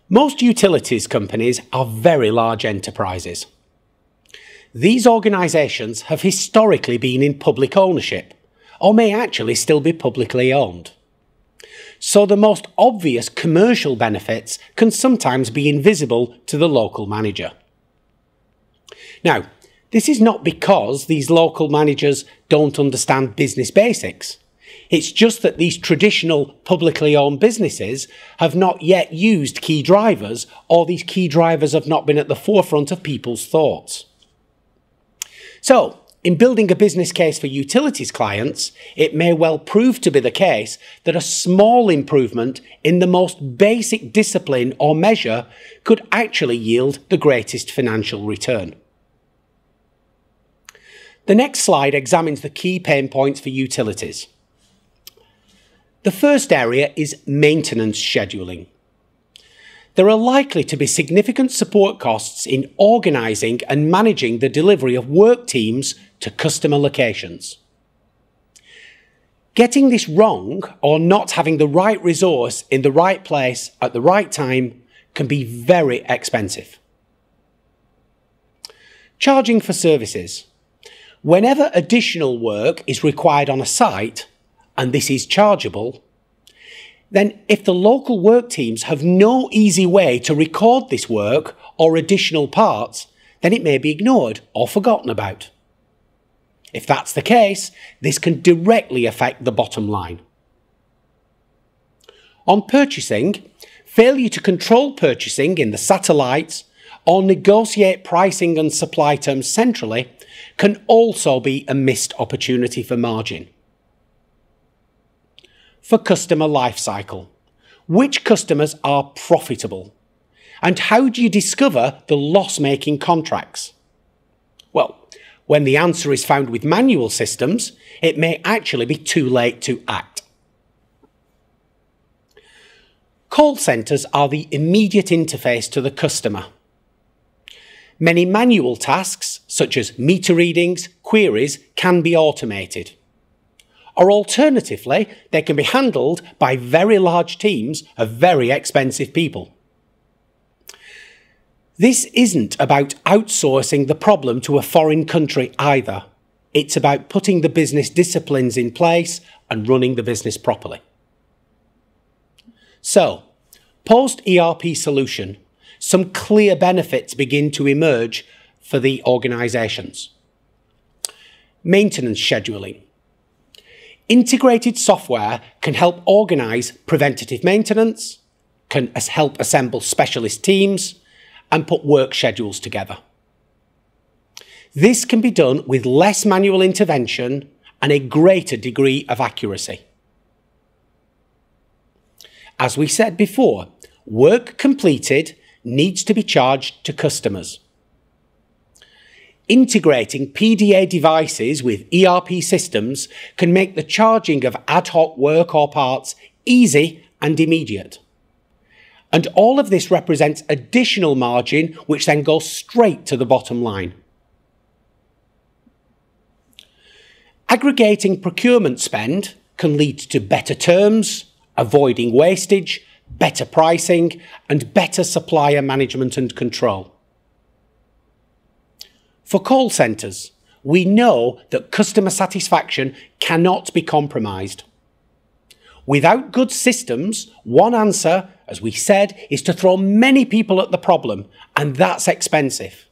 Most utilities companies are very large enterprises. These organisations have historically been in public ownership, or may actually still be publicly owned. So the most obvious commercial benefits can sometimes be invisible to the local manager. Now, this is not because these local managers don't understand business basics. It's just that these traditional publicly owned businesses have not yet used key drivers, or these key drivers have not been at the forefront of people's thoughts. So, in building a business case for utilities clients, it may well prove to be the case that a small improvement in the most basic discipline or measure could actually yield the greatest financial return. The next slide examines the key pain points for utilities. The first area is maintenance scheduling. There are likely to be significant support costs in organising and managing the delivery of work teams to customer locations. Getting this wrong, or not having the right resource in the right place at the right time, can be very expensive. Charging for services. Whenever additional work is required on a site, and this is chargeable, then if the local work teams have no easy way to record this work or additional parts, then it may be ignored or forgotten about. If that's the case, this can directly affect the bottom line. On purchasing, failure to control purchasing in the satellites or negotiate pricing and supply terms centrally can also be a missed opportunity for margin. For customer lifecycle, which customers are profitable? And how do you discover the loss-making contracts? Well, when the answer is found with manual systems, it may actually be too late to act. Call centres are the immediate interface to the customer. Many manual tasks, such as meter readings, queries, can be automated. Or alternatively, they can be handled by very large teams of very expensive people. This isn't about outsourcing the problem to a foreign country either. It's about putting the business disciplines in place and running the business properly. So, post-ERP solution, some clear benefits begin to emerge for the organisations. Maintenance scheduling. Integrated software can help organise preventative maintenance, can help assemble specialist teams, and put work schedules together. This can be done with less manual intervention and a greater degree of accuracy. As we said before, work completed needs to be charged to customers. Integrating PDA devices with ERP systems can make the charging of ad hoc work or parts easy and immediate. And all of this represents additional margin, which then goes straight to the bottom line. Aggregating procurement spend can lead to better terms, avoiding wastage, better pricing, and better supplier management and control. For call centres, we know that customer satisfaction cannot be compromised. Without good systems, one answer, as we said, is to throw many people at the problem, and that's expensive.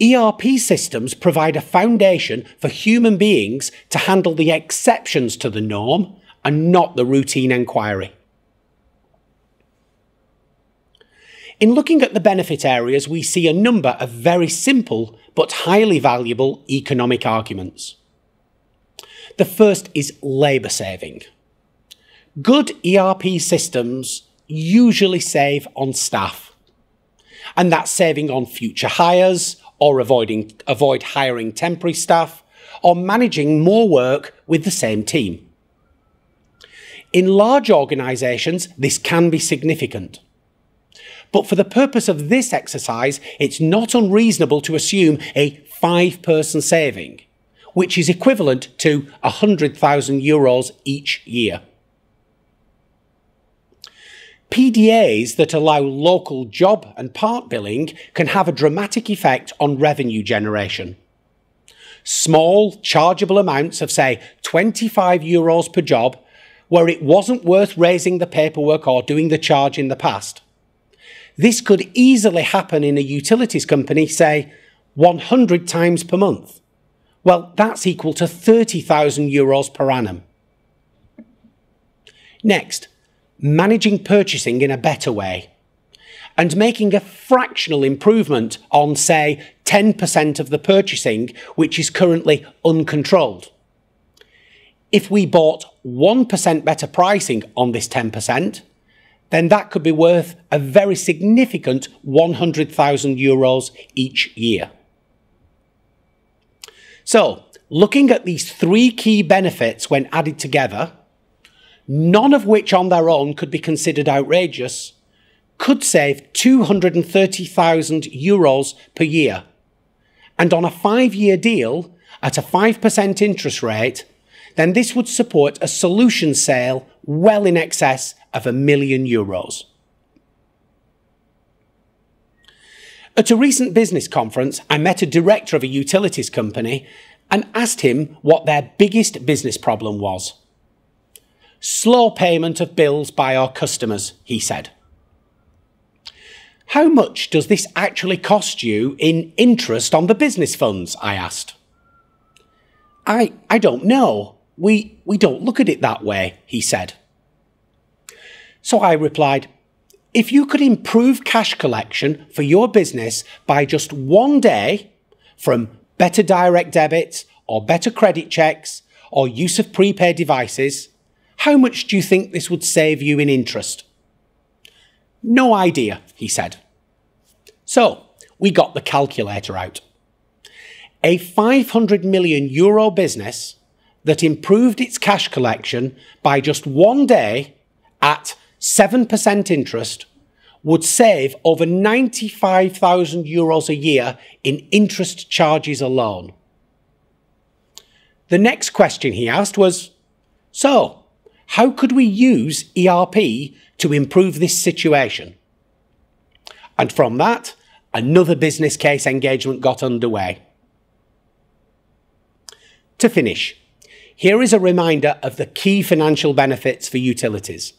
ERP systems provide a foundation for human beings to handle the exceptions to the norm and not the routine enquiry. In looking at the benefit areas, we see a number of very simple but highly valuable economic arguments. The first is labour saving. Good ERP systems usually save on staff, and that's saving on future hires or avoid hiring temporary staff or managing more work with the same team. In large organisations, this can be significant. But for the purpose of this exercise, it's not unreasonable to assume a 5-person saving, which is equivalent to €100,000 each year. PDAs that allow local job and part billing can have a dramatic effect on revenue generation. Small, chargeable amounts of, say, €25 per job, where it wasn't worth raising the paperwork or doing the charge in the past. This could easily happen in a utilities company, say, 100 times per month. Well, that's equal to €30,000 per annum. Next, managing purchasing in a better way and making a fractional improvement on, say, 10% of the purchasing, which is currently uncontrolled. If we bought 1% better pricing on this 10%, then that could be worth a very significant €100,000 each year. So, looking at these three key benefits when added together, none of which on their own could be considered outrageous, could save €230,000 per year. And on a 5-year deal at a 5% interest rate, then this would support a solution sale well in excess of €1 million. At a recent business conference, I met a director of a utilities company and asked him what their biggest business problem was. Slow payment of bills by our customers, he said. How much does this actually cost you in interest on the business funds? I asked. I don't know. We don't look at it that way, he said. So I replied, if you could improve cash collection for your business by just one day from better direct debits or better credit checks or use of prepaid devices, how much do you think this would save you in interest? No idea, he said. So we got the calculator out. A €500 million business that improved its cash collection by just one day at 7% interest would save over €95,000 a year in interest charges alone. The next question he asked was, so, how could we use ERP to improve this situation? And from that, another business case engagement got underway. To finish, here is a reminder of the key financial benefits for utilities.